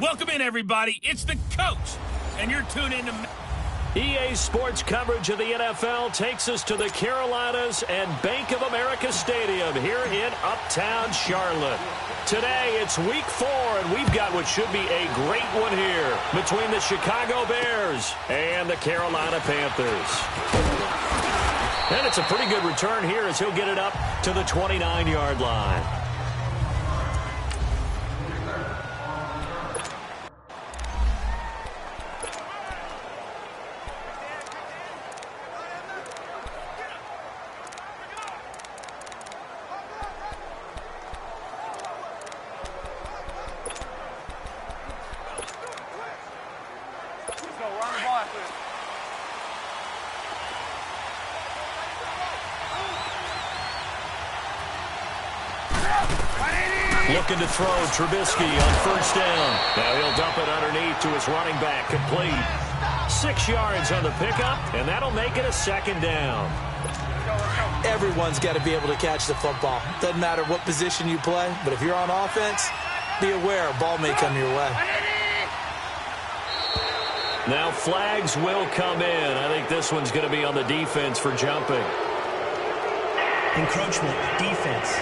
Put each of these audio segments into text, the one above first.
Welcome in, everybody. It's the coach, and you're tuned in to EA Sports coverage of the NFL takes us to the Carolinas and Bank of America Stadium here in Uptown Charlotte. Today, it's Week 4, and we've got what should be a great one here between the Chicago Bears and the Carolina Panthers. And it's a pretty good return here as he'll get it up to the 29-yard line. Looking to throw Trubisky on first down. Now he'll dump it underneath to his running back, complete. 6 yards on the pickup, and that'll make it a second down. Everyone's got to be able to catch the football. Doesn't matter what position you play, but if you're on offense, be aware a ball may come your way. Now flags will come in. I think this one's going to be on the defense for jumping. Encroachment, defense.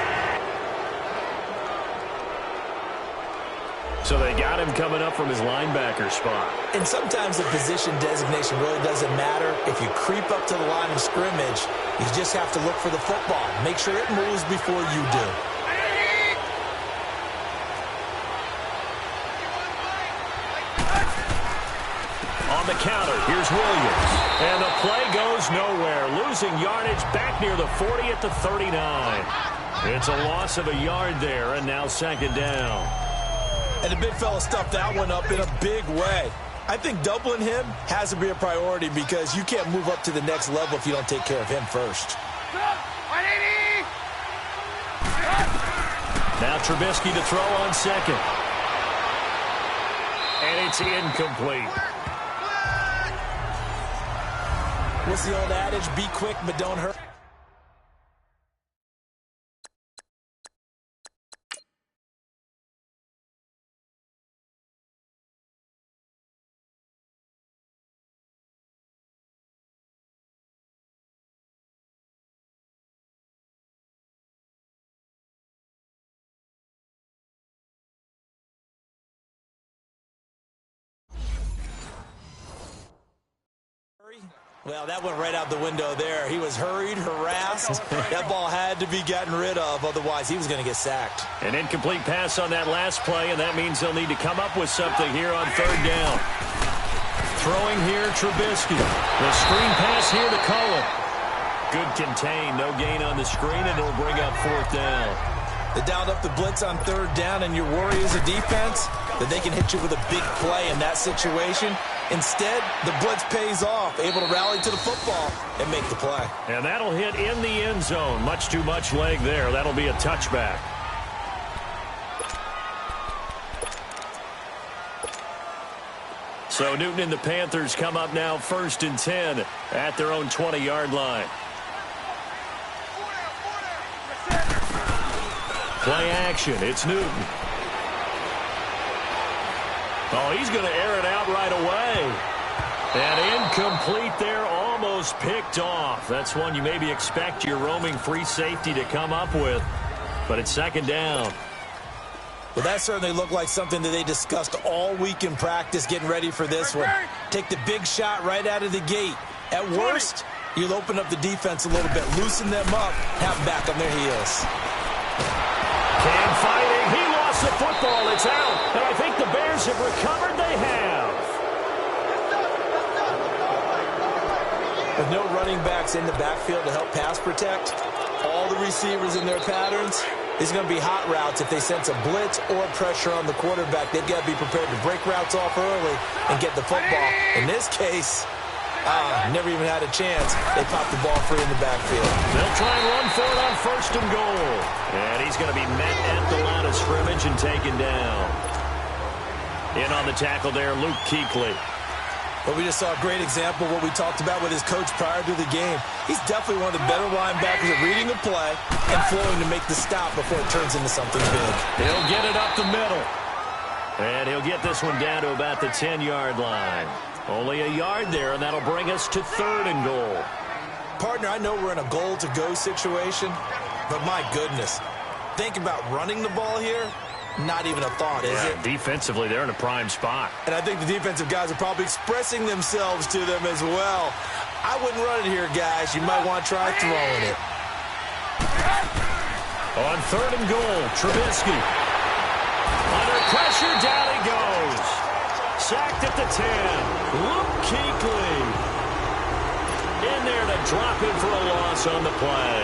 So they got him coming up from his linebacker spot. And sometimes the position designation really doesn't matter. If you creep up to the line of scrimmage, you just have to look for the football. Make sure it moves before you do. On the counter, here's Williams. And the play goes nowhere. Losing yardage back near the 40 at the 39. It's a loss of a yard there, and now second down. And the big fella stuffed that one up in a big way. I think doubling him has to be a priority because you can't move up to the next level if you don't take care of him first. Now Trubisky to throw on second. And it's incomplete. What's the old adage? Be quick, but don't hurt. Well, that went right out the window there. He was hurried, harassed. That ball had to be gotten rid of, otherwise he was going to get sacked. An incomplete pass on that last play, and that means they'll need to come up with something here on third down. Throwing here, Trubisky. The screen pass here to Cohen. Good contain, no gain on the screen, and it'll bring up fourth down. They dialed up the blitz on third down, and your worry as a defense that they can hit you with a big play in that situation. Instead, the blitz pays off, able to rally to the football and make the play. And that'll hit in the end zone. Much too much leg there. That'll be a touchback. So Newton and the Panthers come up now 1st and 10 at their own 20-yard line. Play action. It's Newton. Oh, he's going to air it out right away. And incomplete there, almost picked off. That's one you maybe expect your roaming free safety to come up with. But it's second down. Well, that certainly looked like something that they discussed all week in practice getting ready for this one. Take the big shot right out of the gate. At worst, you'll open up the defense a little bit, loosen them up, have them back on their heels. Cam fighting. He lost the football. It's out. And I think the Bears have recovered. They have. With no running backs in the backfield to help pass protect, all the receivers in their patterns, it's going to be hot routes. If they sense a blitz or pressure on the quarterback, they've got to be prepared to break routes off early and get the football. In this case, never even had a chance. They popped the ball free in the backfield. They'll try and run for it on 1st and goal. And he's going to be met at the line of scrimmage and taken down. In on the tackle there, Luke Kuechly. But we just saw a great example of what we talked about with his coach prior to the game. He's definitely one of the better linebackers at reading a play and flowing to make the stop before it turns into something big. He'll get it up the middle. And he'll get this one down to about the 10-yard line. Only a yard there, and that'll bring us to 3rd and goal. Partner, I know we're in a goal-to-go situation, but my goodness, think about running the ball here. Not even a thought, is it? Defensively, they're in a prime spot. And I think the defensive guys are probably expressing themselves to them as well. I wouldn't run it here, guys. You might want to try throwing it. On 3rd and goal, Trubisky. Under pressure, down he goes. Sacked at the 10. Luke Kuechly in there to drop it for a loss on the play.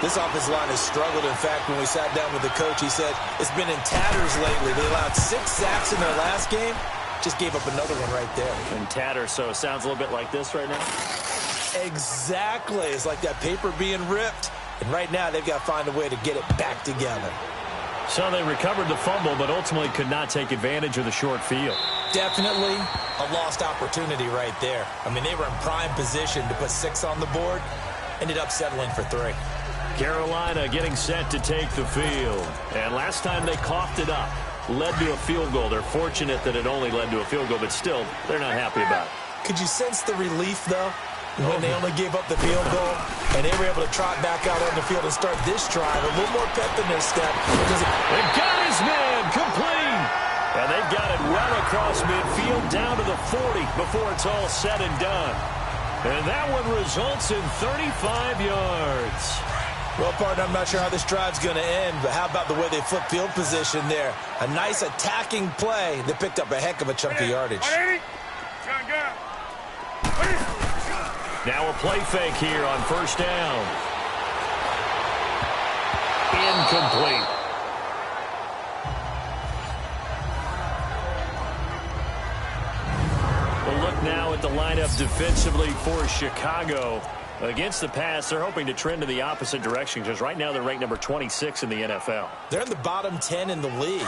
This offensive line has struggled. In fact, when we sat down with the coach, he said it's been in tatters lately. They allowed 6 sacks in their last game. Just gave up another one right there. In tatters, so it sounds a little bit like this right now? Exactly. It's like that paper being ripped. And right now, they've got to find a way to get it back together. So they recovered the fumble, but ultimately could not take advantage of the short field. Definitely a lost opportunity right there. I mean, they were in prime position to put 6 on the board. Ended up settling for 3. Carolina getting set to take the field. And last time they coughed it up, led to a field goal. They're fortunate that it only led to a field goal, but still, they're not happy about it. Could you sense the relief, though, when they only gave up the field goal and they were able to trot back out on the field and start this drive? A little more pep in their step. They've got his man complete. And they've got it well across midfield down to the 40 before it's all said and done. And that one results in 35 yards. Well, partner, I'm not sure how this drive's going to end, but how about the way they flip field position there? A nice attacking play that picked up a heck of a chunk of yardage. Now a play fake here on 1st down. Incomplete. We'll look now at the lineup defensively for Chicago. Against the pass, they're hoping to trend in the opposite direction because right now they're ranked number 26 in the NFL. They're in the bottom 10 in the league.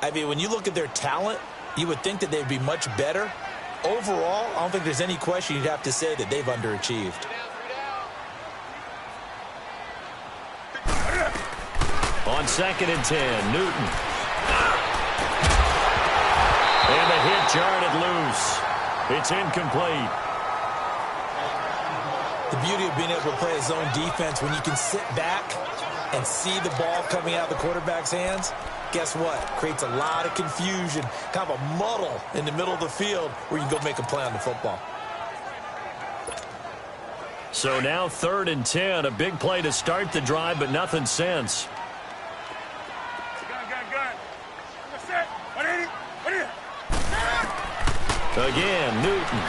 I mean, when you look at their talent, you would think that they'd be much better. Overall, I don't think there's any question you'd have to say that they've underachieved. On 2nd and 10, Newton. And the hit jarred it loose. It's incomplete. The beauty of being able to play a zone defense when you can sit back and see the ball coming out of the quarterback's hands, guess what? Creates a lot of confusion, kind of a muddle in the middle of the field where you can go make a play on the football. So now 3rd and 10, a big play to start the drive, but nothing since. Again, Newton.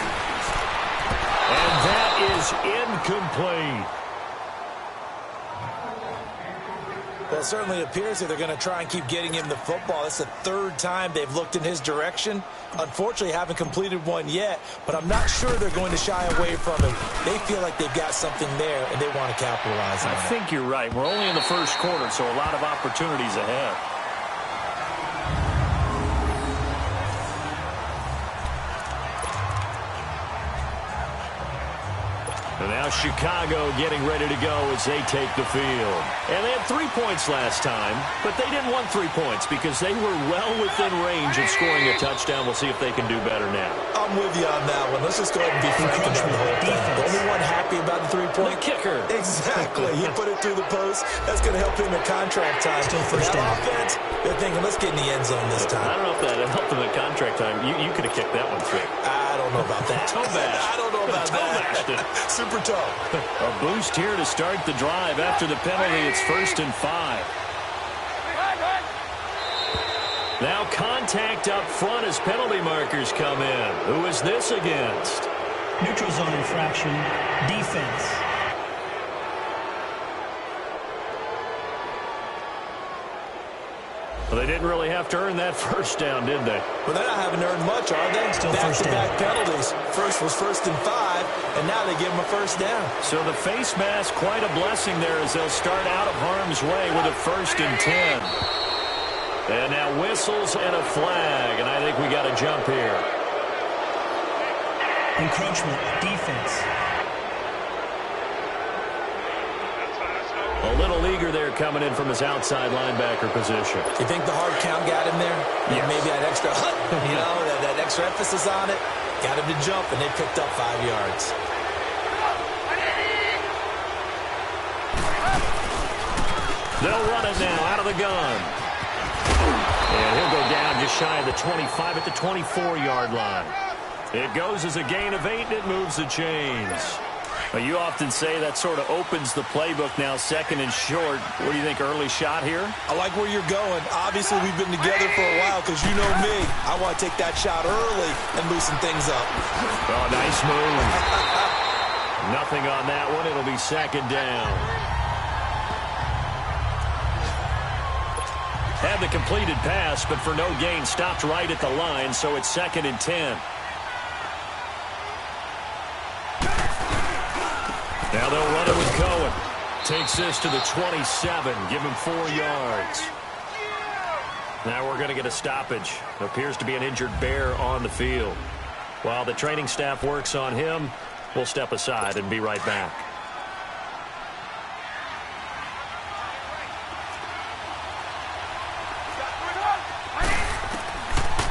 And that is incomplete. Well, it certainly appears that they're going to try and keep getting him the football. That's the 3rd time they've looked in his direction. Unfortunately, haven't completed one yet, but I'm not sure they're going to shy away from him. They feel like they've got something there, and they want to capitalize on it. I think you're right. We're only in the 1st quarter, so a lot of opportunities ahead. And now Chicago getting ready to go as they take the field. And they had 3 points last time, but they didn't want 3 points because they were well within range of scoring a touchdown. We'll see if they can do better now. I'm with you on that one. Let's just go ahead and be frank about the whole thing. The only one happy about the 3-point. The kicker. Exactly. He put it through the post. That's going to help him in contract time. Still first down. Offense, they're thinking, let's get in the end zone this time. I don't know if that helped them in contract time. You could have kicked that one through. I don't know about that. Toe bash. I don't know about that. Super toe. A boost here to start the drive. After the penalty, it's 1st and 5. Now contact up front as penalty markers come in. Who is this against? Neutral zone infraction, defense. Well, they didn't really have to earn that 1st down, did they? Well, they're not having earned much, are they? Still first down. Back-to-back penalties. First was 1st and 5, and now they give them a 1st down. So the face mask, quite a blessing there as they'll start out of harm's way with a 1st and 10. And now whistles and a flag, and I think we got a jump here. Encroachment, defense. A little little eager there coming in from his outside linebacker position. You think the hard count got him there? Yes. Maybe that extra, that extra emphasis on it got him to jump, and they picked up 5 yards. They'll run it now out of the gun. And he'll go down just shy of the 25 at the 24-yard line. It goes as a gain of 8, and it moves the chains. Well, you often say that sort of opens the playbook now, second and short. What do you think, early shot here? I like where you're going. Obviously, we've been together for a while because you know me. I want to take that shot early and loosen things up. Oh, nice move. Nothing on that one. It'll be second down. Had the completed pass, but for no gain, stopped right at the line, so it's second and 10. Now they'll run it with Cohen. Takes this to the 27. Give him 4 yards. Now we're going to get a stoppage. Appears to be an injured Bear on the field. While the training staff works on him, we'll step aside and be right back.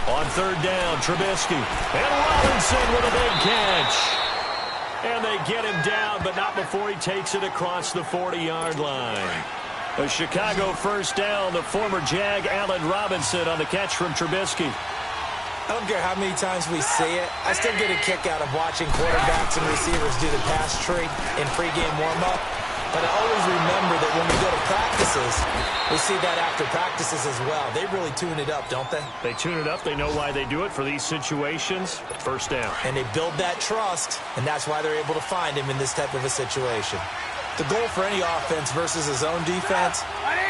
On third down, Trubisky. And Robinson with a big catch. And they get him down, but not before he takes it across the 40-yard line. A Chicago first down, the former Jag Allen Robinson on the catch from Trubisky. I don't care how many times we see it. I still get a kick out of watching quarterbacks and receivers do the pass tree in pregame warm-up. But I always remember that when we go to practices, we see that after practices as well. They really tune it up, don't they? They tune it up. They know why they do it for these situations. First down. And they build that trust, and that's why they're able to find him in this type of a situation. The goal for any offense versus his own defense,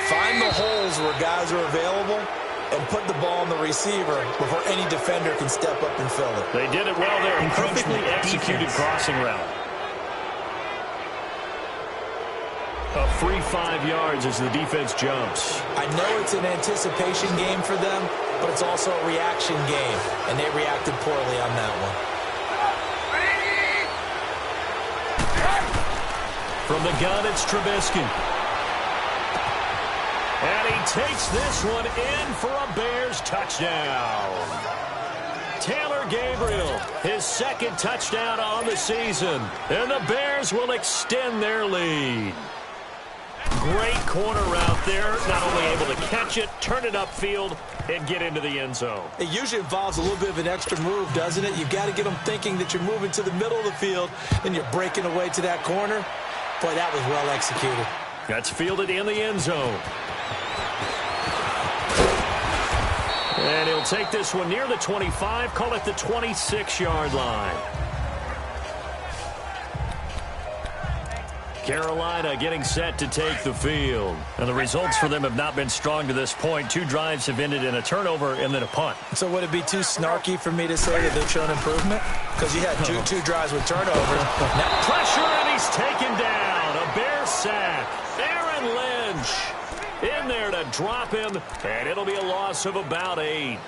find the holes where guys are available and put the ball on the receiver before any defender can step up and fill it. They did it well there. Perfectly executed crossing route. A free 5 yards as the defense jumps. I know it's an anticipation game for them, but it's also a reaction game, and they reacted poorly on that one. From the gun, it's Trubisky. And he takes this one in for a Bears touchdown. Taylor Gabriel, his second touchdown on the season. And the Bears will extend their lead. Great corner route there. Not only able to catch it, turn it upfield, and get into the end zone. It usually involves a little bit of an extra move, doesn't it? You've got to get them thinking that you're moving to the middle of the field and you're breaking away to that corner. Boy, that was well executed. That's fielded in the end zone. And he'll take this one near the 25, call it the 26-yard line. Carolina getting set to take the field. And the results for them have not been strong to this point. 2 drives have ended in a turnover and then a punt. So would it be too snarky for me to say that they've shown improvement? Because you had two drives with turnovers. Now pressure, and he's taken down. A Bear sack. Aaron Lynch in there to drop him, and it'll be a loss of about 8.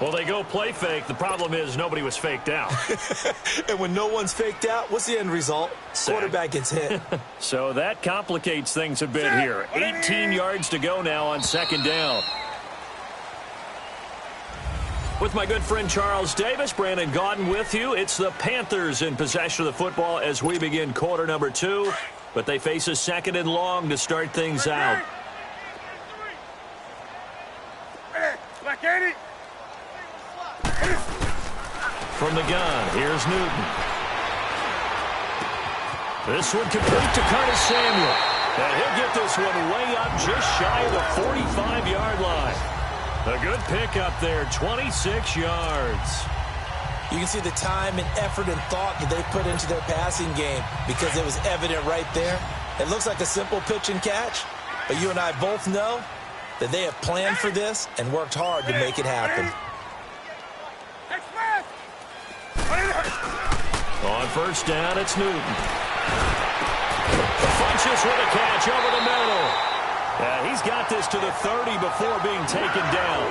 Well, they go play fake. The problem is nobody was faked out. And when no one's faked out, what's the end result? Sack. Quarterback gets hit. So that complicates things a bit here. 18 yards to go now on second down. With my good friend Charles Davis, Brandon Gaudin with you. It's the Panthers in possession of the football as we begin quarter number 2. But they face a second and long to start things out. From the gun, here's Newton. This one complete to Curtis Samuel. And he'll get this one way up just shy of the 45-yard line. A good pickup there, 26 yards. You can see the time and effort and thought that they put into their passing game because it was evident right there. It looks like a simple pitch and catch, but you and I both know that they have planned for this and worked hard to make it happen. On first down, it's Newton. Funches with a catch over the middle. He's got this to the 30 before being taken down.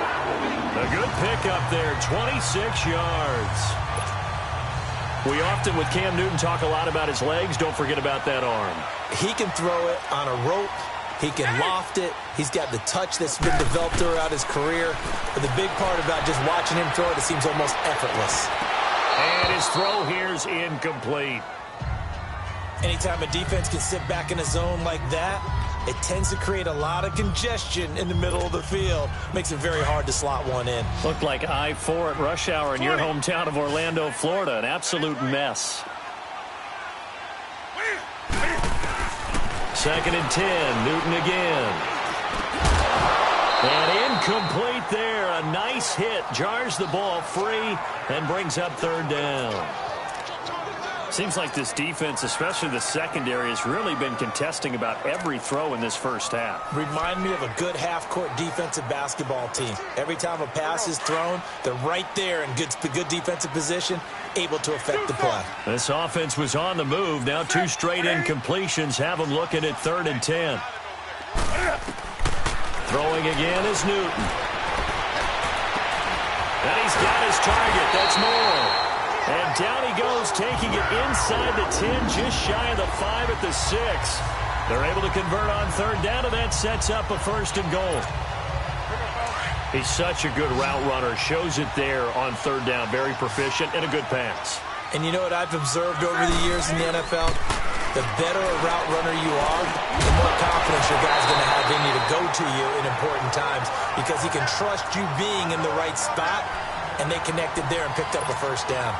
A good pickup there, 26 yards. We often, with Cam Newton, talk a lot about his legs. Don't forget about that arm. He can throw it on a rope. He can loft it. He's got the touch that's been developed throughout his career. But the big part about just watching him throw it, it seems almost effortless. And his throw here's incomplete. Anytime a defense can sit back in a zone like that, it tends to create a lot of congestion in the middle of the field. Makes it very hard to slot one in. Looked like I-4 at rush hour in your hometown of Orlando, Florida. An absolute mess. 2nd and 10. Newton again. And incomplete there. A nice hit. Jars the ball free and brings up 3rd down. Seems like this defense, especially the secondary, has really been contesting about every throw in this first half. Remind me of a good half-court defensive basketball team. Every time a pass is thrown, they're right there in good defensive position, able to affect the play. This offense was on the move. Now 2 straight incompletions have them looking at 3rd and 10. Throwing again is Newton. And he's got his target. That's more. And down he goes, taking it inside the 10, just shy of the 5 at the 6. They're able to convert on 3rd down, and that sets up a 1st and goal. He's such a good route runner. Shows it there on 3rd down. Very proficient and a good pass. And you know what I've observed over the years in the NFL? The better a route runner you are, the more confidence your guy's going to have in you to go to you in important times because he can trust you being in the right spot, and they connected there and picked up a 1st down.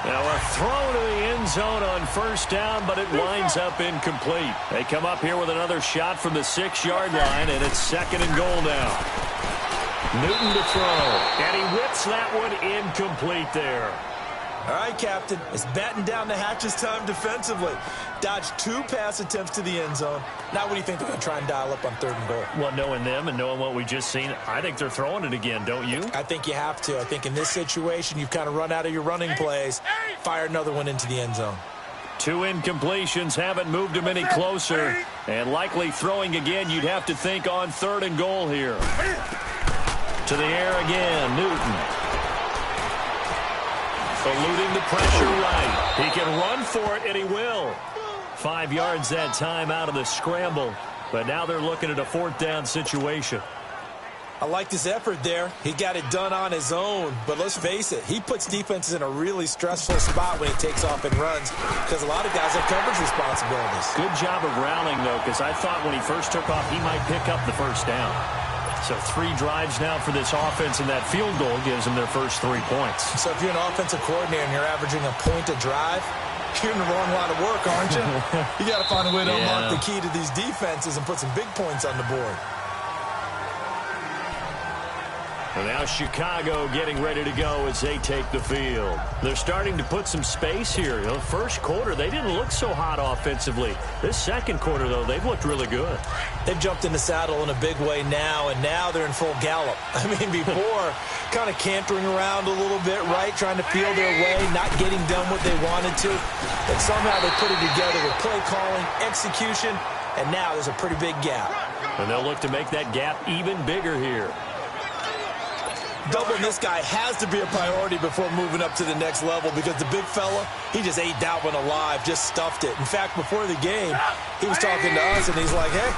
Now a throw to the end zone on 1st down, but it winds up incomplete. They come up here with another shot from the 6-yard line, and it's 2nd and goal now. Newton to throw, and he whips that one incomplete there. All right, Captain, it's batten down the hatches time defensively. Dodged 2 pass attempts to the end zone. Now what do you think they're going to try and dial up on 3rd and goal? Well, knowing them and knowing what we just seen, I think they're throwing it again, don't you? I think you have to. I think in this situation, you've kind of run out of your running plays. Fire another one into the end zone. 2 incompletions haven't moved him any closer. And likely throwing again, you'd have to think on 3rd and goal here. To the air again, Newton. Eluding the pressure right. He can run for it, and he will. 5 yards that time out of the scramble. But now they're looking at a 4th down situation. I liked his effort there. He got it done on his own. But let's face it, he puts defenses in a really stressful spot when he takes off and runs because a lot of guys have coverage responsibilities. Good job of rallying, though, because I thought when he first took off, he might pick up the 1st down. So 3 drives now for this offense, and that field goal gives them their first 3 points. So if you're an offensive coordinator and you're averaging a point a drive, you're in the wrong line of work, aren't you? You got to find a way to unlock the key to these defenses and put some big points on the board. And now Chicago getting ready to go as they take the field. They're starting to put some space here. You know, first quarter, they didn't look so hot offensively. This 2nd quarter, though, they've looked really good. They've jumped in the saddle in a big way now, and now they're in full gallop. I mean, before, kind of cantering around a little bit, right, trying to feel their way, not getting done what they wanted to. But somehow they put it together with play calling, execution, and now there's a pretty big gap. And they'll look to make that gap even bigger here. Doubling this guy has to be a priority before moving up to the next level because the big fella, he just ate that one alive, just stuffed it. In fact, before the game, he was talking to us, and he's like, hey,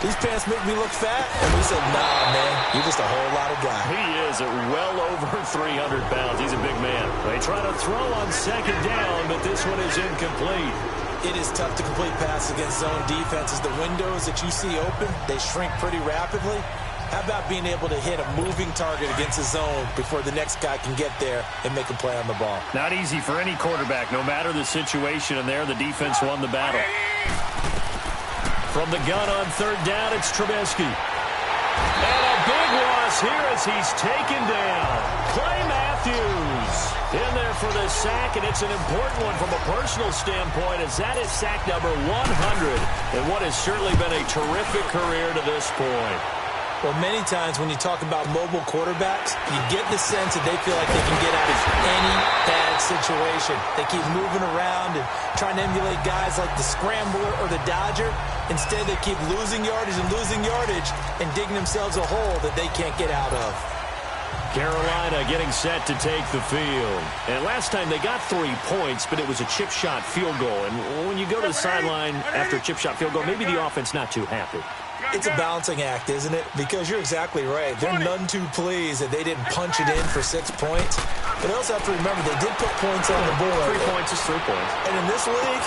these pants make me look fat. And we said, nah, man, you're just a whole lot of guy. He is at well over 300 pounds. He's a big man. They try to throw on 2nd down, but this one is incomplete. It is tough to complete passes against zone defenses. The windows that you see open, they shrink pretty rapidly. How about being able to hit a moving target against a zone before the next guy can get there and make a play on the ball? Not easy for any quarterback, no matter the situation, and there the defense won the battle. From the gun on 3rd down, it's Trubisky. And a big loss here as he's taken down. Clay Matthews in there for the sack, and it's an important one from a personal standpoint as that is sack number 100 in what has certainly been a terrific career to this point. Well, many times when you talk about mobile quarterbacks, you get the sense that they feel like they can get out of any bad situation. They keep moving around and trying to emulate guys like the scrambler or the dodger. Instead, they keep losing yardage and digging themselves a hole that they can't get out of. Carolina getting set to take the field. And last time they got 3 points, but it was a chip shot field goal. And when you go to the sideline after a chip shot field goal, maybe the offense not too happy. It's a balancing act, isn't it? Because you're exactly right. They're none too pleased that they didn't punch it in for 6 points. But they also have to remember they did put points on the board. 3 points is 3 points. And in this league...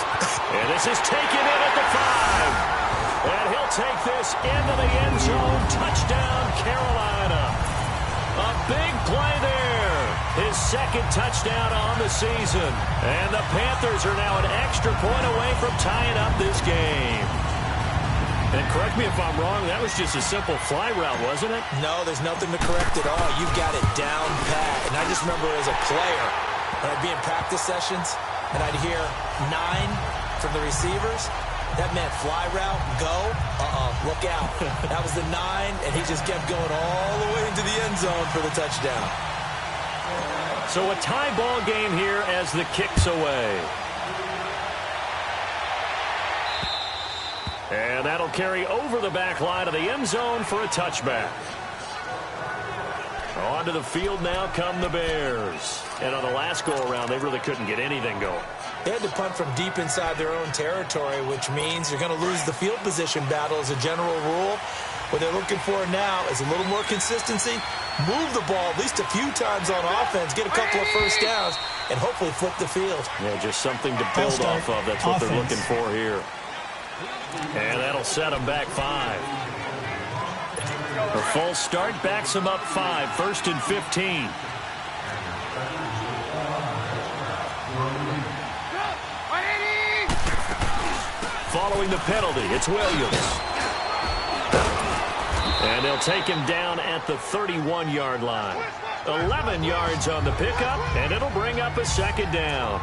And this is taken in at the 5. And he'll take this into the end zone. Touchdown, Carolina. A big play there. His second touchdown on the season. And the Panthers are now an extra point away from tying up this game. And correct me if I'm wrong, that was just a simple fly route, wasn't it? No, there's nothing to correct at all. You've got it down pat. And I just remember as a player, when I'd be in practice sessions, and I'd hear 9 from the receivers, that meant fly route, go, look out. That was the 9, and he just kept going all the way into the end zone for the touchdown. So a tie ball game here as the kick's away. And that'll carry over the back line of the end zone for a touchback. Onto the field now come the Bears. And on the last go-around, they really couldn't get anything going. They had to punt from deep inside their own territory, which means you're going to lose the field position battle as a general rule. What they're looking for now is a little more consistency, move the ball at least a few times on offense, get a couple of first downs, and hopefully flip the field. Yeah, just something to build off of. That's what they're looking for here. And that'll set them back 5. A false start backs them up 5, 1st and 15. Following the penalty, it's Williams. And they'll take him down at the 31-yard line. 11 yards on the pickup, and it'll bring up a second down.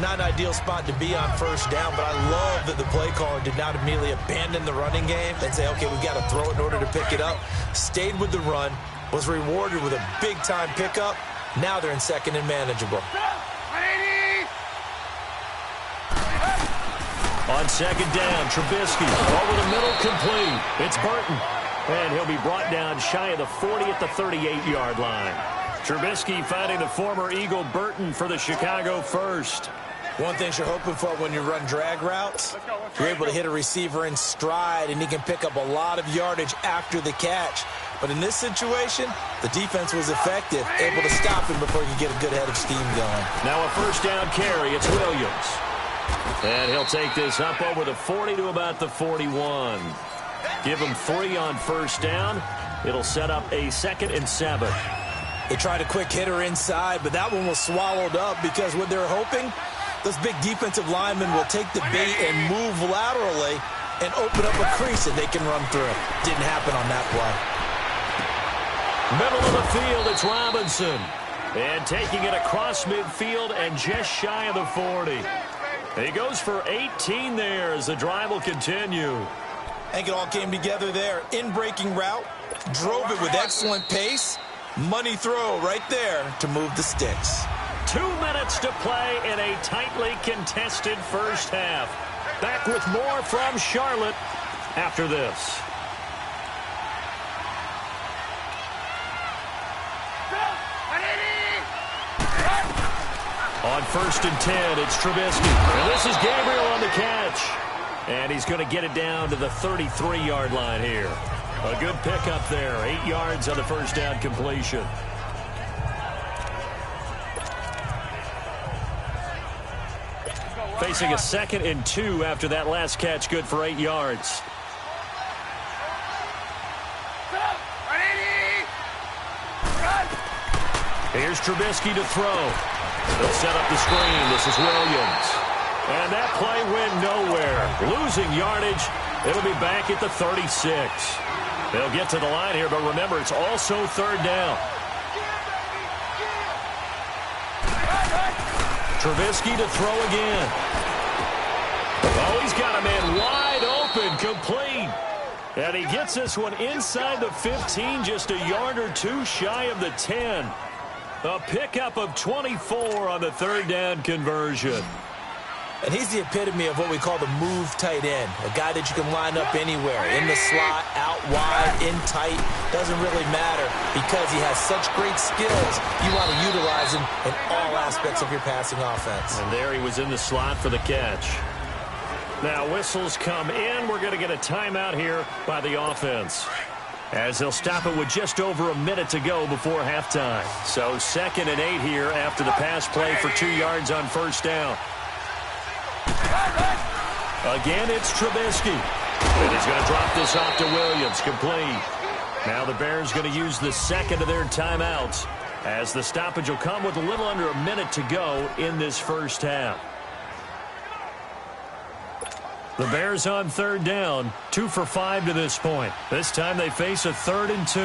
Not an ideal spot to be on first down, but I love that the play caller did not immediately abandon the running game and say, okay, we've got to throw it in order to pick it up. Stayed with the run, was rewarded with a big-time pickup. Now they're in second and manageable. On second down, Trubisky over the middle, complete. It's Burton. And he'll be brought down shy of the 40 at the 38-yard line. Trubisky finding the former Eagle Burton for the Chicago first. One thing you're hoping for when you run drag routes, you're able to hit a receiver in stride, and he can pick up a lot of yardage after the catch. But in this situation, the defense was effective, able to stop him before he could get a good head of steam going. Now a first down carry. It's Williams. And he'll take this up over the 40 to about the 41. Give him 3 on first down. It'll set up a 2nd and 7. They tried a quick hitter inside, but that one was swallowed up because what they're hoping, those big defensive linemen will take the bait and move laterally and open up a crease that they can run through. Didn't happen on that play. Middle of the field, it's Robinson. And taking it across midfield and just shy of the 40. He goes for 18 there as the drive will continue. I think it all came together there. In-breaking route, drove it with excellent pace. Money throw right there to move the sticks. 2 minutes to play in a tightly contested first half. Back with more from Charlotte after this. On 1st and 10, it's Trubisky. And this is Gabriel on the catch. And he's going to get it down to the 33-yard line here. A good pickup there. 8 yards on the first down completion. Facing a 2nd and 2 after that last catch. Good for 8 yards. Here's Trubisky to throw. They'll set up the screen. This is Williams. And that play went nowhere. Losing yardage. It'll be back at the 36. They'll get to the line here, but remember, it's also 3rd down. Trubisky to throw again. Oh, he's got a man wide open, complete. And he gets this one inside the 15, just a yard or 2 shy of the 10. A pickup of 24 on the 3rd down conversion. And he's the epitome of what we call the move tight end. A guy that you can line up anywhere. In the slot, out wide, in tight. Doesn't really matter because he has such great skills. You want to utilize him in all aspects of your passing offense. And there he was in the slot for the catch. Now whistles come in. We're going to get a timeout here by the offense, as they'll stop it with just over a minute to go before halftime. So 2nd and 8 here after the pass play for 2 yards on first down. Again, it's Trubisky. And he's going to drop this off to Williams, complete. Now the Bears going to use the second of their timeouts, as the stoppage will come with a little under a minute to go in this first half. The Bears on 3rd down, 2 for 5 to this point. This time they face a 3rd and 2.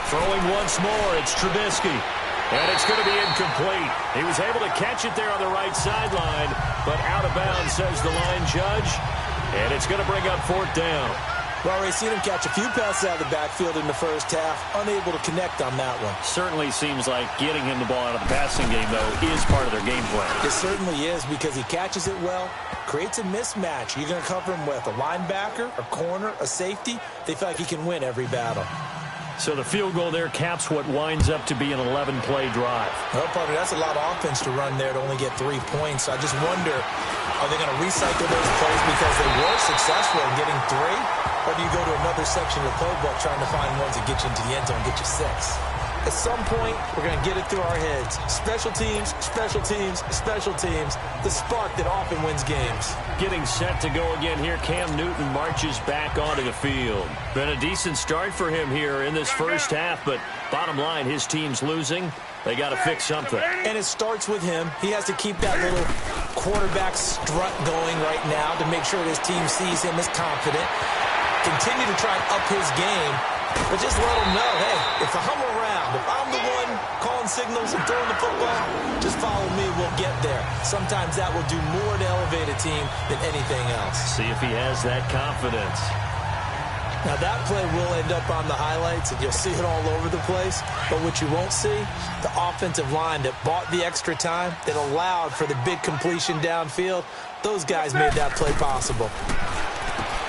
Throwing once more, it's Trubisky. And it's going to be incomplete. He was able to catch it there on the right sideline, but out of bounds, says the line judge. And it's going to bring up 4th down. Well, we've seen him catch a few passes out of the backfield in the first half, unable to connect on that one. Certainly seems like getting him the ball out of the passing game, though, is part of their game plan. It certainly is, because he catches it well, creates a mismatch. You're going to cover him with a linebacker, a corner, a safety. They feel like he can win every battle. So the field goal there caps what winds up to be an 11-play drive. Well, partner, that's a lot of offense to run there to only get 3 points. I just wonder, are they going to recycle those plays because they were successful in getting 3? Or do you go to another section of the playbook trying to find ones that get you into the end zone and get you 6? At some point, we're going to get it through our heads. Special teams, special teams, special teams. The spark that often wins games. Getting set to go again here. Cam Newton marches back onto the field. Been a decent start for him here in this first half, but bottom line, his team's losing. They got to fix something. And it starts with him. He has to keep that little quarterback strut going right now to make sure his team sees him as confident. Continue to try and up his game, but just let him know, hey, if I'm around, if I'm the one calling signals and throwing the football, just follow me, we'll get there. Sometimes that will do more to elevate a team than anything else. See if he has that confidence. Now that play will end up on the highlights, and you'll see it all over the place. But what you won't see, the offensive line that bought the extra time, that allowed for the big completion downfield, those guys made that play possible.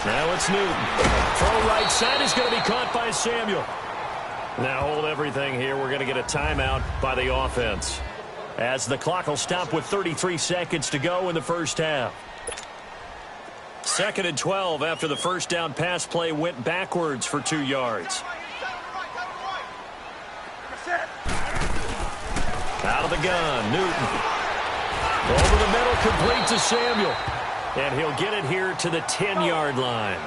Now it's Newton. Throw right side is going to be caught by Samuel. Now hold everything here. We're going to get a timeout by the offense, as the clock will stop with 33 seconds to go in the first half. 2nd and 12 after the first down pass play went backwards for 2 yards. Out of the gun, Newton. Over the middle, complete to Samuel. And he'll get it here to the 10-yard line.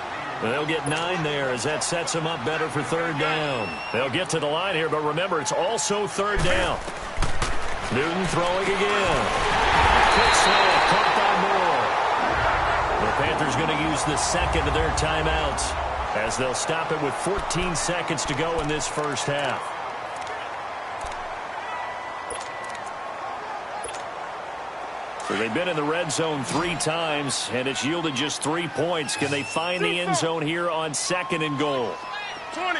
They'll get 9 there as that sets them up better for 3rd down. They'll get to the line here, but remember, it's also 3rd down. Newton throwing again. Quick snap, caught by Moore. The Panthers going to use the second of their timeouts, as they'll stop it with 14 seconds to go in this first half. So they've been in the red zone 3 times, and it's yielded just 3 points. Can they find the end zone here on 2nd and goal? 20.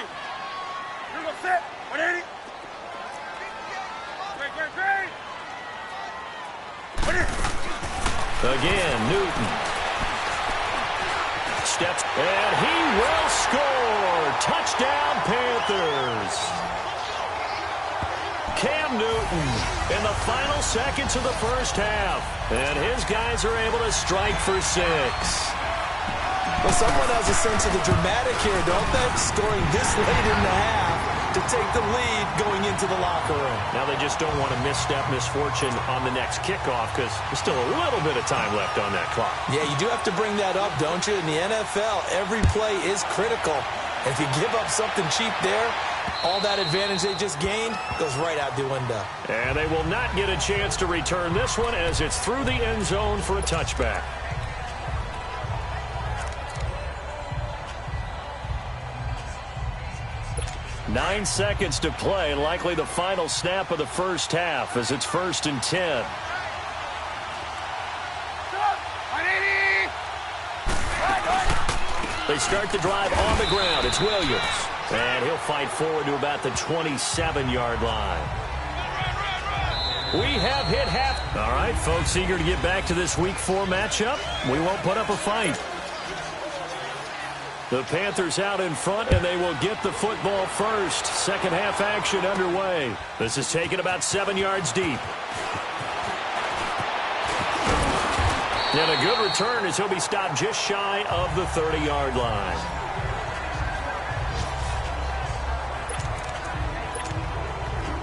You're going to set. 180. Great. Again, Newton. Steps, and he will score. Touchdown, Panthers. Cam Newton in the final seconds of the first half. And his guys are able to strike for 6. Well, someone has a sense of the dramatic here, don't they? Scoring this late in the half to take the lead going into the locker room. Now they just don't want to misstep misfortune on the next kickoff, because there's still a little bit of time left on that clock. Yeah, you do have to bring that up, don't you? In the NFL, every play is critical. If you give up something cheap there, all that advantage they just gained goes right out the window. And they will not get a chance to return this one, as it's through the end zone for a touchback. Nine seconds to play, likely the final snap of the first half, as it's 1st and 10. They start the drive on the ground. It's Williams. And he'll fight forward to about the 27-yard line. We have hit half. All right, folks, eager to get back to this Week 4 matchup. We won't put up a fight. The Panthers out in front, and they will get the football first. Second half action underway. This is taken about 7 yards deep. And a good return as he'll be stopped just shy of the 30-yard line.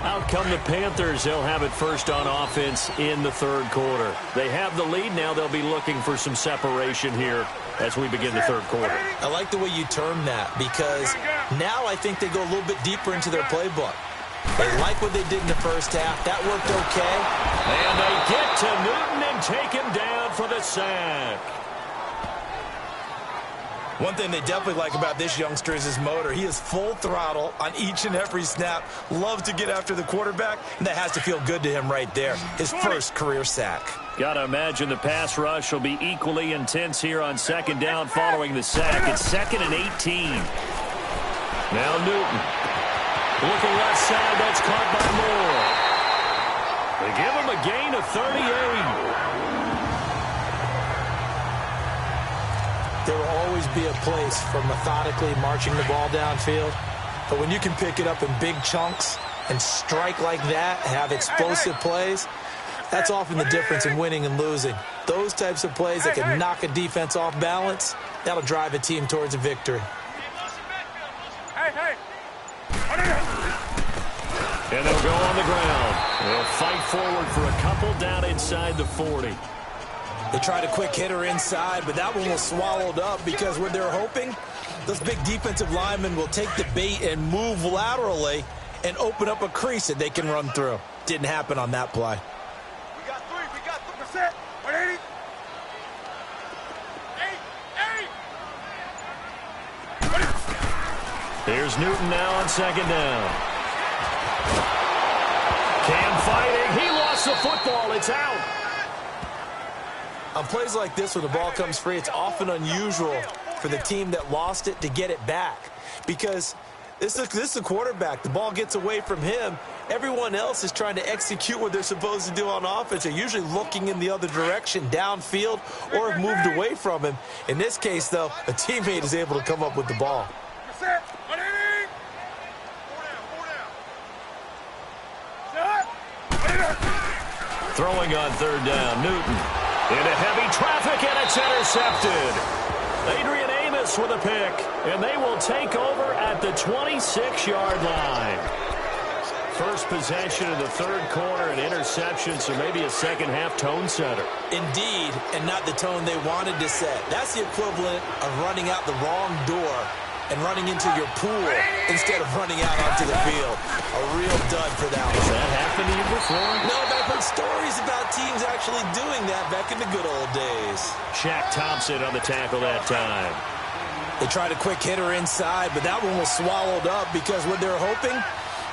Out come the Panthers. They'll have it first on offense in the third quarter. They have the lead. Now they'll be looking for some separation here as we begin the third quarter. I like the way you term that because now I think they go a little bit deeper into their playbook. They like what they did in the first half. That worked okay. And they get to Newton and take him down for the sack. One thing they definitely like about this youngster is his motor. He is full throttle on each and every snap. Loves to get after the quarterback, and that has to feel good to him right there. His first career sack. Got to imagine the pass rush will be equally intense here on second down following the sack. It's 2nd and 18. Now Newton. Looking left side, that's caught by Moore. They give him a gain of 38. There will always be a place for methodically marching the ball downfield. But when you can pick it up in big chunks and strike like that, have explosive plays, that's often the difference in winning and losing. Those types of plays that can knock a defense off balance, that'll drive a team towards a victory. And they'll go on the ground. They'll fight forward for a couple down inside the 40. They tried a quick hitter inside, but that one was swallowed up because what they're hoping, those big defensive linemen will take the bait and move laterally and open up a crease that they can run through. Didn't happen on that play. We got 3%. 180. 8. Here's Newton now on second down. Cam fighting. He lost the football. It's out. On plays like this, when the ball comes free, it's often unusual for the team that lost it to get it back. Because this is a quarterback. The ball gets away from him. Everyone else is trying to execute what they're supposed to do on offense. They're usually looking in the other direction, downfield, or have moved away from him. In this case, though, a teammate is able to come up with the ball. Throwing on third down, Newton. Into heavy traffic, and it's intercepted. Adrian Amos with a pick, and they will take over at the 26-yard line. First possession of the third quarter, an interception, so maybe a second-half tone setter. Indeed, and not the tone they wanted to set. That's the equivalent of running out the wrong door and running into your pool instead of running out onto the field. A real dud for that one. Has that happened to you before? No, but I've heard stories about teams actually doing that back in the good old days. Shaq Thompson on the tackle that time. They tried a quick hitter inside, but that one was swallowed up because what they're hoping,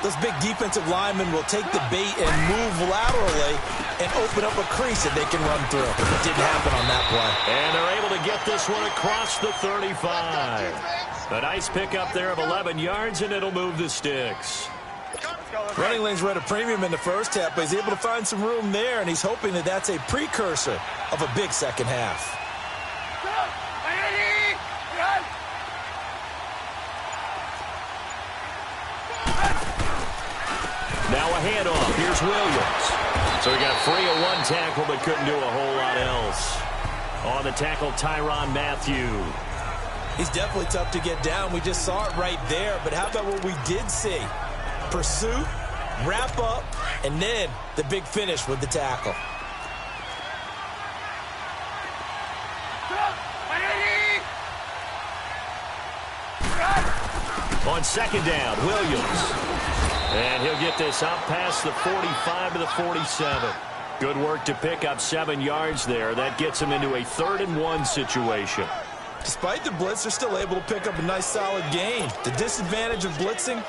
those big defensive linemen will take the bait and move laterally and open up a crease that they can run through. It didn't happen on that play. And they're able to get this one across the 35. A nice pickup there of 11 yards, and it'll move the sticks. Running lanes were at a premium in the first half, but he's able to find some room there, and he's hoping that that's a precursor of a big second half. Now a handoff. Here's Williams. So he got free of one tackle, but couldn't do a whole lot else. On the tackle, Tyrann Mathieu. He's definitely tough to get down. We just saw it right there. But how about what we did see? Pursuit, wrap up, and then the big finish with the tackle. On second down, Williams. And he'll get this out past the 45 to the 47. Good work to pick up 7 yards there. That gets him into a 3rd-and-1 situation. Despite the blitz, they're still able to pick up a nice solid gain. The disadvantage of blitzing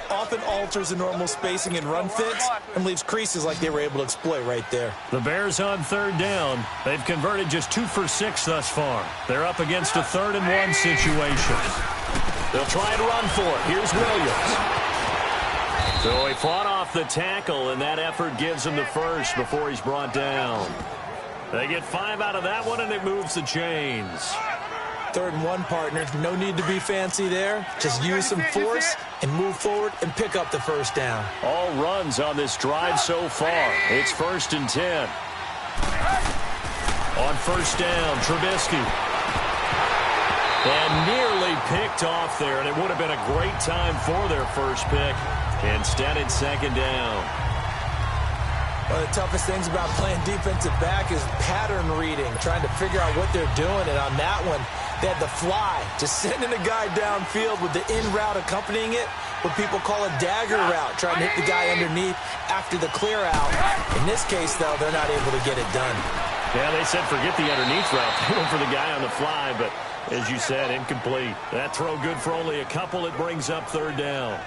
often alters the normal spacing and run fits and leaves creases like they were able to exploit right there. The Bears on third down. They've converted just 2 for 6 thus far. They're up against a 3rd-and-1 situation. They'll try and run for it. Here's Williams. So he fought off the tackle, and that effort gives him the first before he's brought down. They get 5 out of that one, and it moves the chains. 3rd and 1, partner. No need to be fancy there. Just use some force and move forward and pick up the first down. All runs on this drive so far. It's 1st and 10. On 1st down, Trubisky. And nearly picked off there, and it would have been a great time for their first pick. Instead, it's 2nd down. One of the toughest things about playing defensive back is pattern reading, trying to figure out what they're doing. And on that one, they had the fly, just sending a guy downfield with the in route accompanying it, what people call a dagger route, trying to hit the guy underneath after the clear out. In this case, though, they're not able to get it done. Yeah, they said forget the underneath route. They went for the guy on the fly, but as you said, incomplete. That throw good for only a couple. It brings up 3rd down.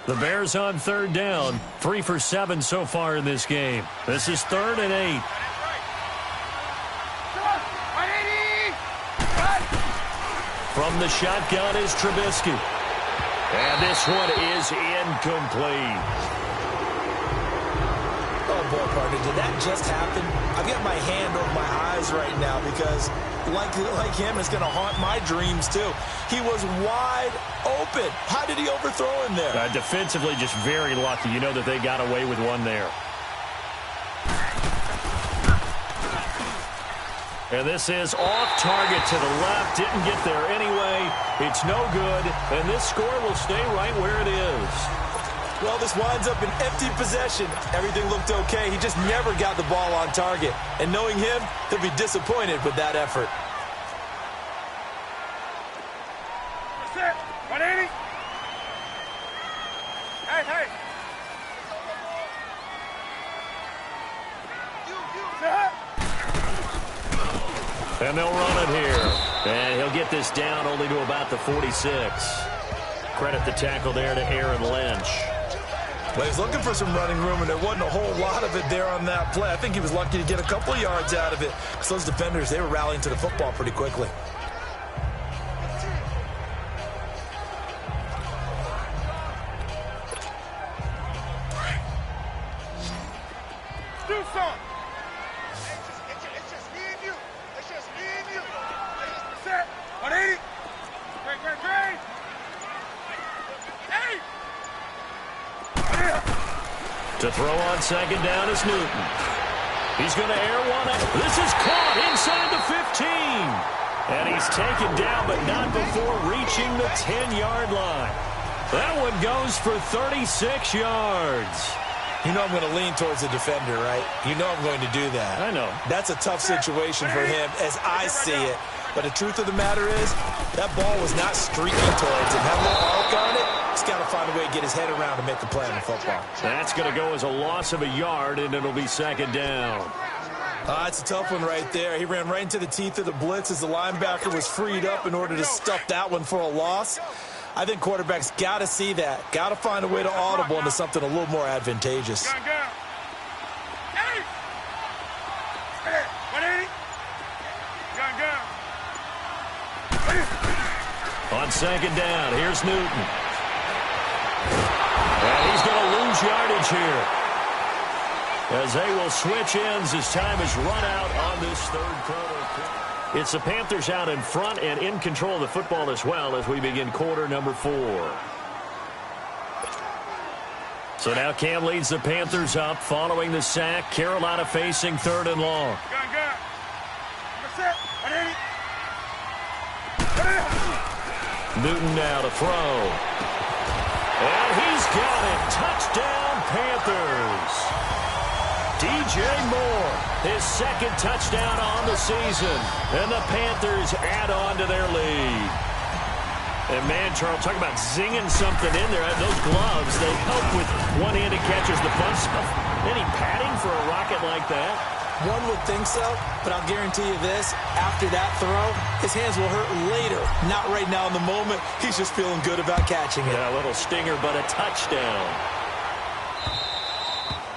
The Bears on 3rd down, 3 for 7 so far in this game. This is 3rd and 8. From the shotgun is Trubisky. And this one is incomplete. Oh, boy, partner, did that just happen? I've got my hand over my eyes right now because, like him, it's going to haunt my dreams, too. He was wide open. How did he overthrow him there? Defensively, just very lucky. You know that they got away with one there. And this is off target to the left. Didn't get there anyway. It's no good. And this score will stay right where it is. Well, this winds up in empty possession. Everything looked okay. He just never got the ball on target. And knowing him, he'll be disappointed with that effort. 180. Hey. And they'll run it here. And he'll get this down only to about the 46. Credit the tackle there to Aaron Lynch. Well, he's looking for some running room, and there wasn't a whole lot of it there on that play. I think he was lucky to get a couple of yards out of it because those defenders, they were rallying to the football pretty quickly. Do something. It's just me and you. It's just me and you. Set. 180. Great. Hey. To throw on 2nd down is Newton. He's going to air one. This is caught inside the 15. And he's taken down, but not before reaching the 10-yard line. That one goes for 36 yards. You know I'm going to lean towards the defender, right? You know I'm going to do that. I know. That's a tough situation for him as I see it. But the truth of the matter is, that ball was not streaking towards him. Have a little arc on it. He's got to find a way to get his head around to make the play on the football. That's going to go as a loss of a yard, and it'll be 2nd down. It's a tough one right there. He ran right into the teeth of the blitz as the linebacker was freed up in order to stuff that one for a loss. I think quarterbacks got to see that. Got to find a way to audible into something a little more advantageous. Hey. 180. On 2nd down, here's Newton. And he's going to lose yardage here, as they will switch ends as time is run out on this 3rd quarter. It's the Panthers out in front and in control of the football as well as we begin quarter number 4. So now Cam leads the Panthers up following the sack. Carolina facing 3rd and long. Newton now to throw. And he's got it. Touchdown, Panthers. DJ Moore, his 2nd touchdown on the season. And the Panthers add on to their lead. And, man, Charles, talk about zinging something in there. Those gloves, they help with one-handed catches, the fun stuff. Any padding for a rocket like that? One would think so, but I'll guarantee you this. After that throw, his hands will hurt later. Not right now in the moment. He's just feeling good about catching it. Yeah, a little stinger, but a touchdown.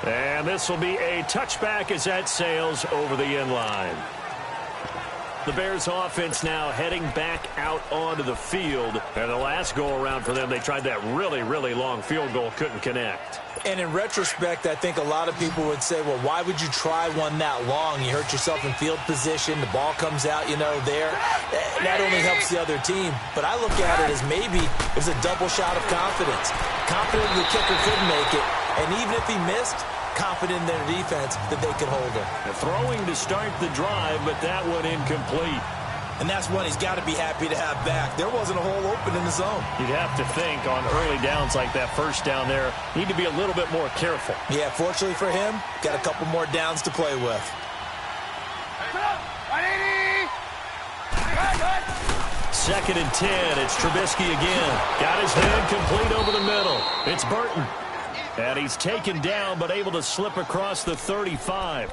And this will be a touchback as that sails over the end line. The Bears offense now heading back out onto the field. And the last go-around for them, they tried that really, really long field goal, couldn't connect. And in retrospect, I think a lot of people would say, well, why would you try one that long? You hurt yourself in field position. The ball comes out, there. That only helps the other team. But I look at it as maybe it was a double shot of confidence. Confident the kicker could make it. And even if he missed, confident in their defense that they could hold him. Throwing to start the drive, but that one incomplete. And that's one he's got to be happy to have back. There wasn't a hole open in the zone. You'd have to think on early downs like that first down there, need to be a little bit more careful. Yeah, fortunately for him, got a couple more downs to play with. Second and 10, it's Trubisky again. Got his hand complete over the middle. It's Burton. And he's taken down, but able to slip across the 35.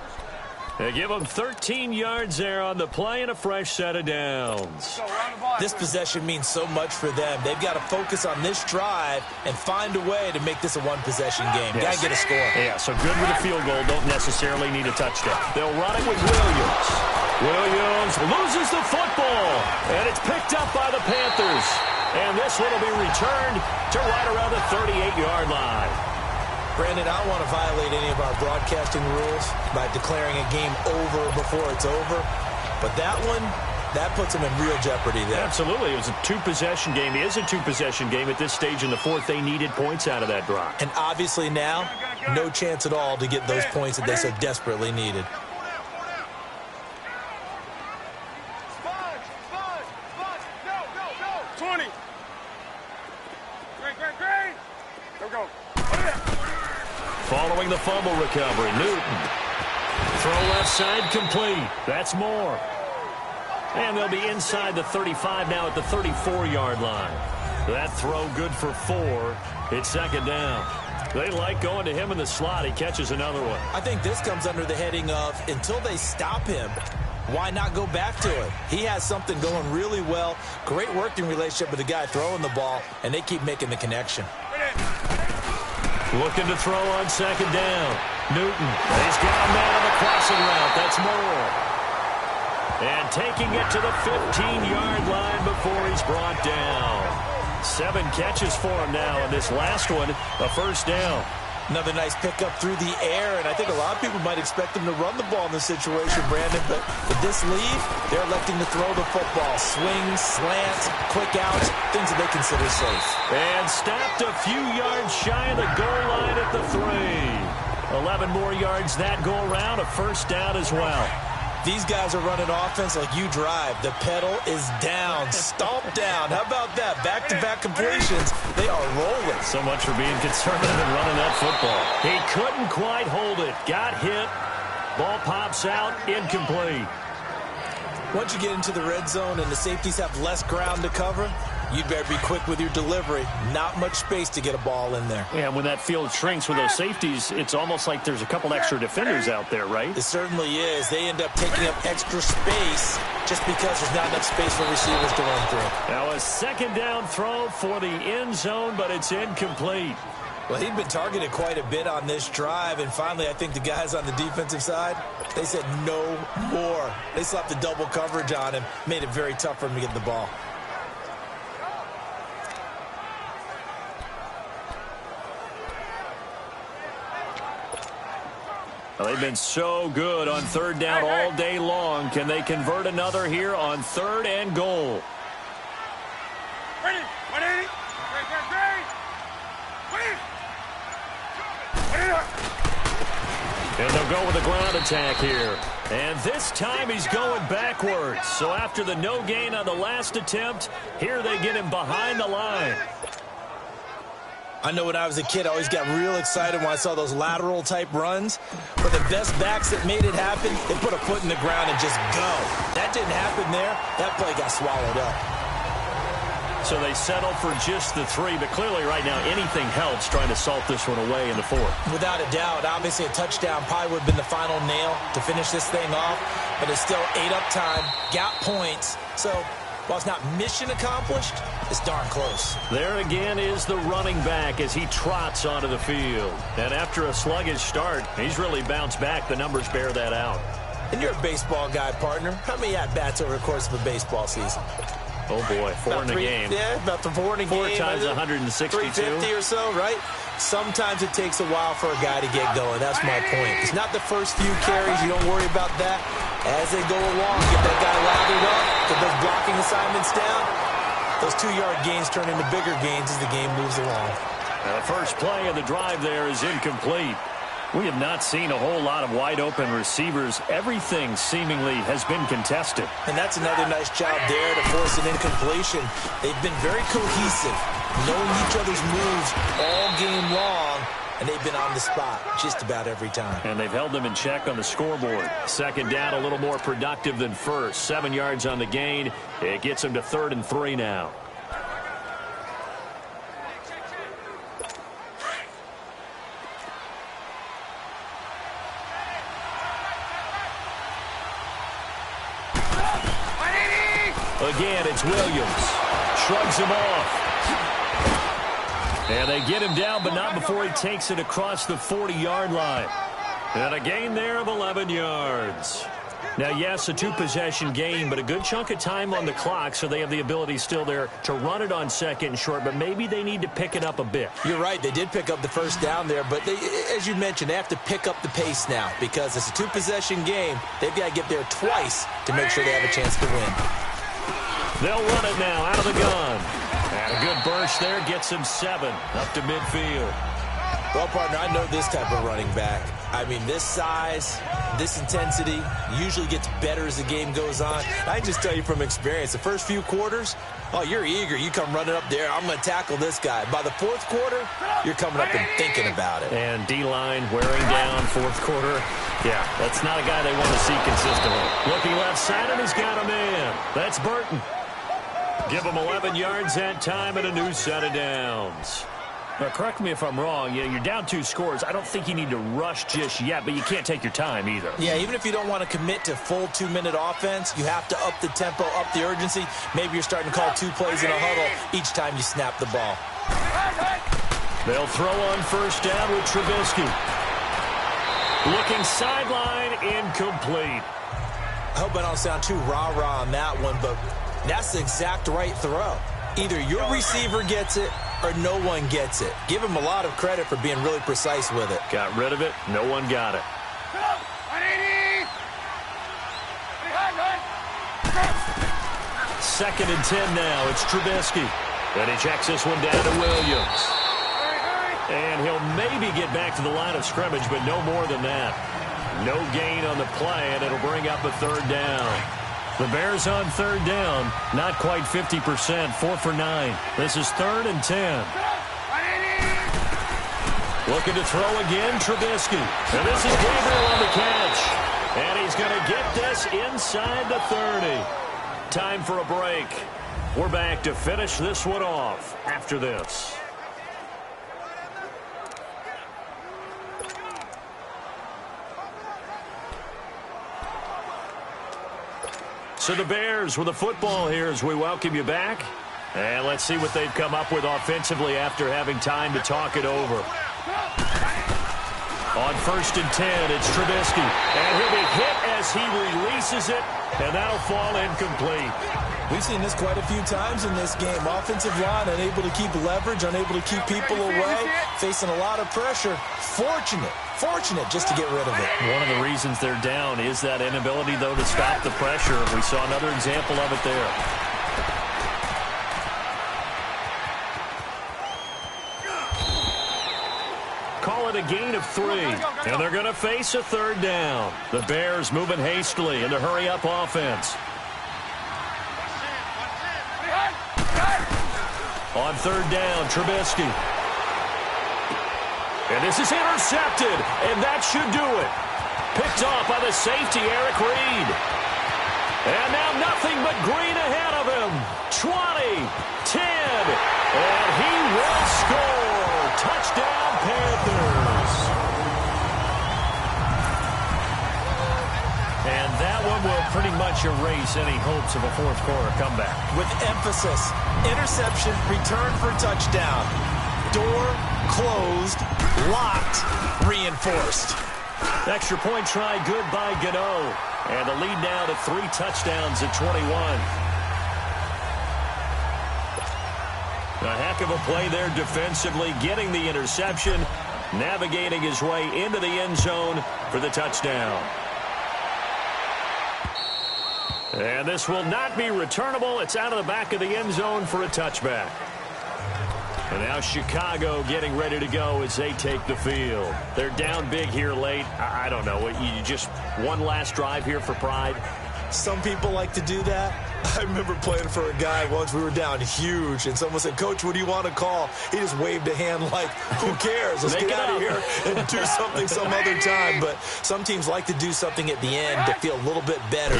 They give him 13 yards there on the play and a fresh set of downs. This possession means so much for them. They've got to focus on this drive and find a way to make this a one-possession game. Yes. Got to get a score. Yeah, so good with a field goal. Don't necessarily need a touchdown. They'll run it with Williams. Williams loses the football, and it's picked up by the Panthers. And this one will be returned to right around the 38-yard line. Brandon, I don't want to violate any of our broadcasting rules by declaring a game over before it's over. But that one, that puts them in real jeopardy there. Absolutely. It was a two-possession game. It is a two-possession game at this stage in the fourth. They needed points out of that drive. And obviously now, no chance at all to get those points that they so desperately needed. Following the fumble recovery, Newton. Throw left side complete. That's Moore. And they'll be inside the 35 now at the 34-yard line. That throw good for 4. It's second down. They like going to him in the slot. He catches another one. I think this comes under the heading of until they stop him, why not go back to it? He has something going really well. Great working relationship with the guy throwing the ball, and they keep making the connection. Looking to throw on second down. Newton. He's got a man on the crossing route. That's Moore. And taking it to the 15-yard line before he's brought down. 7 catches for him now, and this last one, a first down. Another nice pickup through the air, and I think a lot of people might expect him to run the ball in this situation, Brandon, but with this lead, they're electing to throw the football. Swings, slants, quick outs, things that they consider safe. And stopped a few yards shy of the goal line at the 3. 11 more yards that go around, a first down as well. These guys are running offense like you drive. The pedal is down, stomp down. How about that? Back-to-back completions. They are rolling. So much for being conservative and running that football. He couldn't quite hold it. Got hit. Ball pops out. Incomplete. Once you get into the red zone and the safeties have less ground to cover, you'd better be quick with your delivery. Not much space to get a ball in there. Yeah, when that field shrinks with those safeties, it's almost like there's a couple extra defenders out there, right? It certainly is. They end up taking up extra space just because there's not enough space for receivers to run through. Now a second down throw for the end zone, but it's incomplete. Well, he'd been targeted quite a bit on this drive, and finally I think the guys on the defensive side, they said no more. They slapped the double coverage on him, made it very tough for him to get the ball. Well, they've been so good on third down all day long. Can they convert another here on third and goal? Ready, 180. And they'll go with a ground attack here. And this time he's going backwards. So after the no gain on the last attempt, here they get him behind the line. I know when I was a kid, I always got real excited when I saw those lateral-type runs. But the best backs that made it happen, they put a foot in the ground and just go. That didn't happen there. That play got swallowed up. So they settle for just the 3, but clearly right now anything helps trying to salt this one away in the 4th. Without a doubt, obviously a touchdown probably would have been the final nail to finish this thing off, but it's still ate up time, got points. So while it's not mission accomplished, it's darn close. There again is the running back as he trots onto the field. And after a sluggish start, he's really bounced back. The numbers bear that out. And you're a baseball guy, partner. How many at-bats over the course of a baseball season? Oh, boy, four in a game. Yeah, about the four in a game. 4 times 162. 350 or so, right? Sometimes it takes a while for a guy to get going. That's my point. It's not the first few carries. You don't worry about that. As they go along, get that guy lathered up, get those blocking assignments down. Those 2-yard gains turn into bigger gains as the game moves along. The first play of the drive there is incomplete. We have not seen a whole lot of wide-open receivers. Everything seemingly has been contested. And that's another nice job there to force an incompletion. They've been very cohesive, knowing each other's moves all game long, and they've been on the spot just about every time. And they've held them in check on the scoreboard. Second down, a little more productive than first. 7 yards on the gain. It gets them to 3rd and 3 now. Again, it's Williams. Shrugs him off. And they get him down, but not before he takes it across the 40-yard line. And a gain there of 11 yards. Now, yes, a 2-possession game, but a good chunk of time on the clock, so they have the ability still there to run it on 2nd and short, but maybe they need to pick it up a bit. You're right. They did pick up the first down there, but they, as you mentioned, they have to pick up the pace now because it's a 2-possession game. They've got to get there twice to make sure they have a chance to win. They'll run it now out of the gun. And a good burst there gets him 7 up to midfield. Well, partner, I know this type of running back. I mean, this size, this intensity usually gets better as the game goes on. I can just tell you from experience, the first few quarters, oh, you're eager. You come running up there. I'm going to tackle this guy. By the 4th quarter, you're coming up and thinking about it. And D-line wearing down 4th quarter. Yeah, that's not a guy they want to see consistently. Looking left side, and he's got a man. That's Burton. Give him 11 yards that time and a new set of downs. Now, correct me if I'm wrong. You're down 2 scores. I don't think you need to rush just yet, but you can't take your time either. Yeah, even if you don't want to commit to full 2-minute offense, you have to up the tempo, up the urgency. Maybe you're starting to call 2 plays in a huddle each time you snap the ball. They'll throw on first down with Trubisky. Looking sideline, incomplete. I hope I don't sound too rah-rah on that one, but that's the exact right throw. Either your receiver gets it or no one gets it. Give him a lot of credit for being really precise with it. Got rid of it. No one got it. Second and 10 now. It's Trubisky. And he checks this one down to Williams. And he'll maybe get back to the line of scrimmage, but no more than that. No gain on the play, and it'll bring up a 3rd down. The Bears on 3rd down, not quite 50%, 4 for 9. This is 3rd and 10. Looking to throw again, Trubisky. And this is Gabriel on the catch. And he's going to get this inside the 30. Time for a break. We're back to finish this one off after this. So the Bears with the football here as we welcome you back. And let's see what they've come up with offensively after having time to talk it over. On 1st and 10, it's Trubisky. And he'll be hit as he releases it, and that'll fall incomplete. We've seen this quite a few times in this game. Offensive line unable to keep leverage, unable to keep people away, facing a lot of pressure. Fortunate just to get rid of it. One of the reasons they're down is that inability, though, to stop the pressure. We saw another example of it there. Call it a gain of 3, and they're going to face a 3rd down. The Bears moving hastily in the hurry-up offense. On 3rd down, Trubisky. And this is intercepted, and that should do it. Picked off by the safety, Eric Reed. And now nothing but green ahead of him. 20, 10, and he will score. Touchdown, Panthers. And that one will pretty much erase any hopes of a 4th quarter comeback. With emphasis, interception, return for touchdown. Door closed, locked, reinforced. Extra point try, good by Gano. And the lead now to 3 touchdowns at 21. A heck of a play there defensively, getting the interception, navigating his way into the end zone for the touchdown. And this will not be returnable. It's out of the back of the end zone for a touchback. And now Chicago getting ready to go as they take the field. They're down big here late. I don't know. You just one last drive here for pride? Some people like to do that. I remember playing for a guy once. We were down huge, and someone said, "Coach, what do you want to call?" He just waved a hand like, who cares? Let's get out of here and do something some other time. But some teams like to do something at the end to feel a little bit better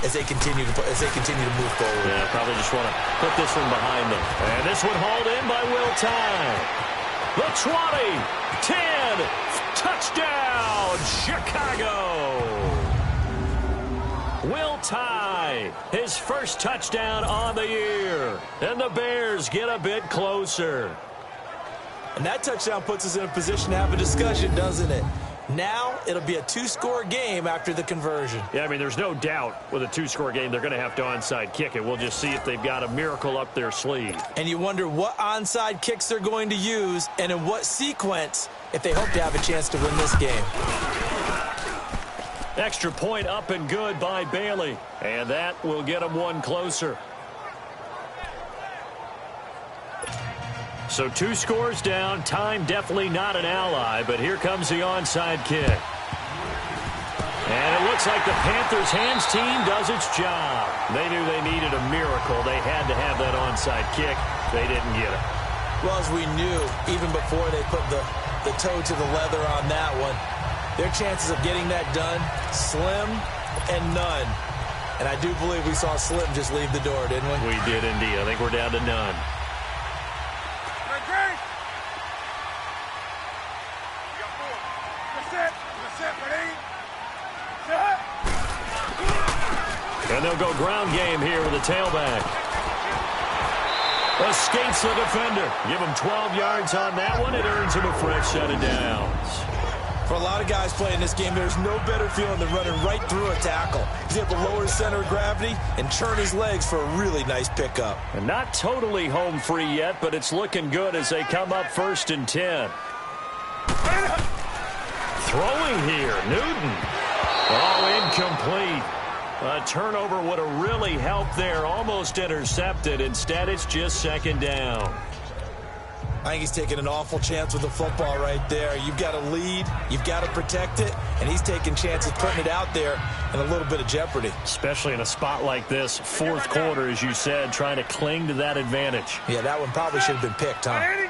as they continue to move forward. Yeah, probably just want to put this one behind them. And this one hauled in by Will Tye. The 20, 10, touchdown, Chicago. Will Tye, his first touchdown on the year. And the Bears get a bit closer. And that touchdown puts us in a position to have a discussion, doesn't it? Now it'll be a 2-score game after the conversion. Yeah, I mean, there's no doubt with a 2-score game they're going to have to onside kick it. We'll just see if they've got a miracle up their sleeve. And you wonder what onside kicks they're going to use and in what sequence if they hope to have a chance to win this game. Extra point up and good by Bailey. And that will get them one closer. So 2 scores down. Time definitely not an ally, but here comes the onside kick. And it looks like the Panthers' hands team does its job. They knew they needed a miracle. They had to have that onside kick. They didn't get it. Well, as we knew, even before they put the toe to the leather on that one, their chances of getting that done, slim and none. And I do believe we saw Slim just leave the door, didn't we? We did indeed. I think we're down to none. And they'll go ground game here with a tailback. Escapes the defender. Give him 12 yards on that one. It earns him a fresh set of downs. For a lot of guys playing this game, there's no better feeling than running right through a tackle. He's able to lower his center of gravity and churn his legs for a really nice pickup. And not totally home free yet, but it's looking good as they come up 1st and 10. Throwing here, Newton. Oh, incomplete. A turnover would have really helped there. Almost intercepted. Instead, it's just 2nd down. I think he's taking an awful chance with the football right there. You've got to lead, you've got to protect it, and he's taking chances putting it out there in a little bit of jeopardy. Especially in a spot like this, 4th quarter, as you said, trying to cling to that advantage. Yeah, that one probably should have been picked, huh?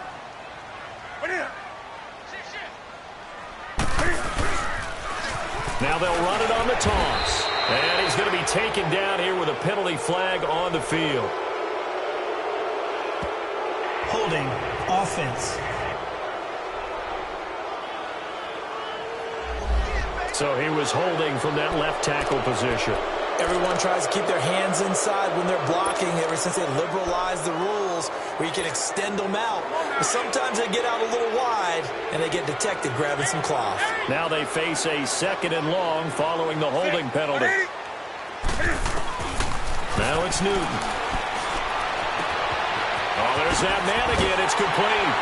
Now they'll run it on the toss. And he's going to be taken down here with a penalty flag on the field. Holding, offense. So he was holding from that left tackle position. Everyone tries to keep their hands inside when they're blocking ever since they liberalized the rules where you can extend them out. But sometimes they get out a little wide and they get detected grabbing some cloth. Now they face a 2nd and long following the holding penalty. Now it's Newton. Oh, there's that man again. It's complete.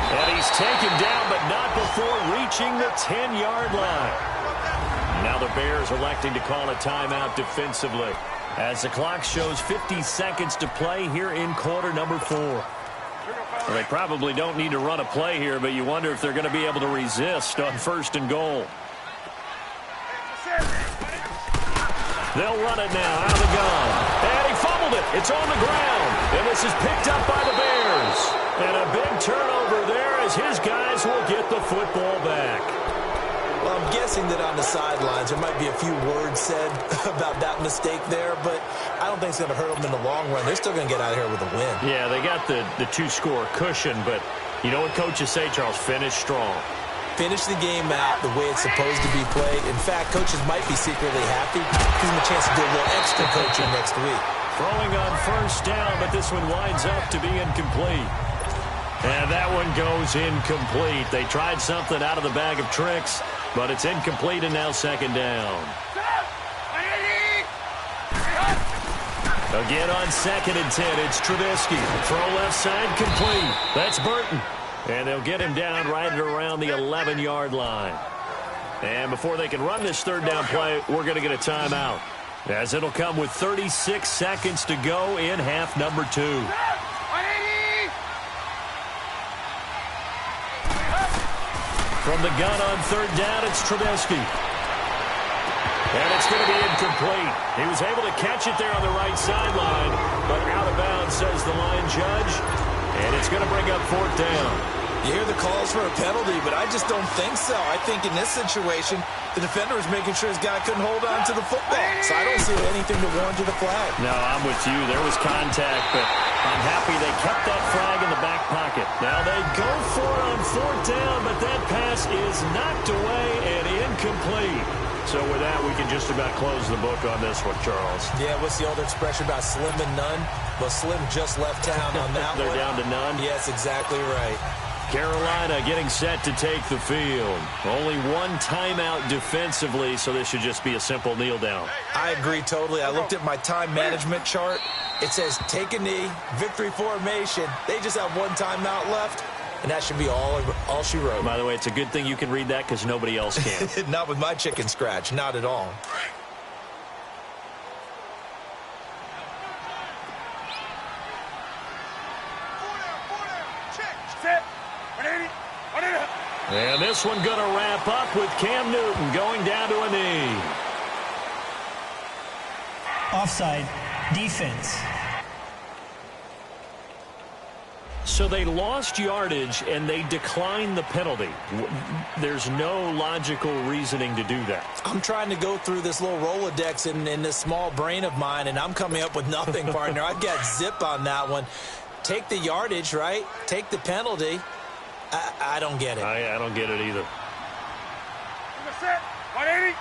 And he's taken down, but not before reaching the 10-yard line. Now the Bears electing to call a timeout defensively as the clock shows 50 seconds to play here in quarter number 4. Well, they probably don't need to run a play here, but you wonder if they're going to be able to resist on 1st and goal. They'll run it now out of the gun. And he fumbled it. It's on the ground. And this is picked up by the Bears. And a big turnover there as his guys will get the football back. Well, I'm guessing that on the sidelines there might be a few words said about that mistake there, but I don't think it's going to hurt them in the long run. They're still going to get out of here with a win. Yeah, they got the 2-score cushion, but you know what coaches say, Charles? Finish strong. Finish the game out the way it's supposed to be played. In fact, coaches might be secretly happy. Gives them a chance to do a little extra coaching next week. Throwing on 1st down, but this one winds up to be incomplete. And that one goes incomplete. They tried something out of the bag of tricks, but it's incomplete and now 2nd down. Again on 2nd and 10, it's Trubisky. Throw left side complete. That's Burton. And they'll get him down right at around the 11-yard line. And before they can run this third down play, we're going to get a timeout, as it'll come with 36 seconds to go in half number 2. From the gun on third down, it's Trubisky. And it's going to be incomplete. He was able to catch it there on the right sideline, but out of bounds, says the line judge. And it's going to bring up 4th down. You hear the calls for a penalty, but I just don't think so. I think in this situation, the defender was making sure his guy couldn't hold on to the football. So I don't see anything to warrant the flag. No, I'm with you. There was contact, but I'm happy they kept that flag in the back pocket. Now they go for it on 4th down, but that pass is knocked away and incomplete. So with that, we can just about close the book on this one, Charles. Yeah, what's the old expression about slim and none? Well, Slim just left town on that They're one. down to none? Yes, exactly right. Carolina getting set to take the field. Only one timeout defensively, so this should just be a simple kneel down. I agree totally. I looked at my time management chart. It says take a knee, victory formation. They just have one timeout left, and that should be all she wrote. By the way, it's a good thing you can read that because nobody else can. Not with my chicken scratch. Not at all. And this one going to wrap up with Cam Newton going down to a knee. Offside. Defense. So they lost yardage and they declined the penalty. There's no logical reasoning to do that. I'm trying to go through this little Rolodex in this small brain of mine, and I'm coming up with nothing, partner. I've got zip on that one. Take the yardage, right? Take the penalty. I don't get it. I don't get it either. Set. 180.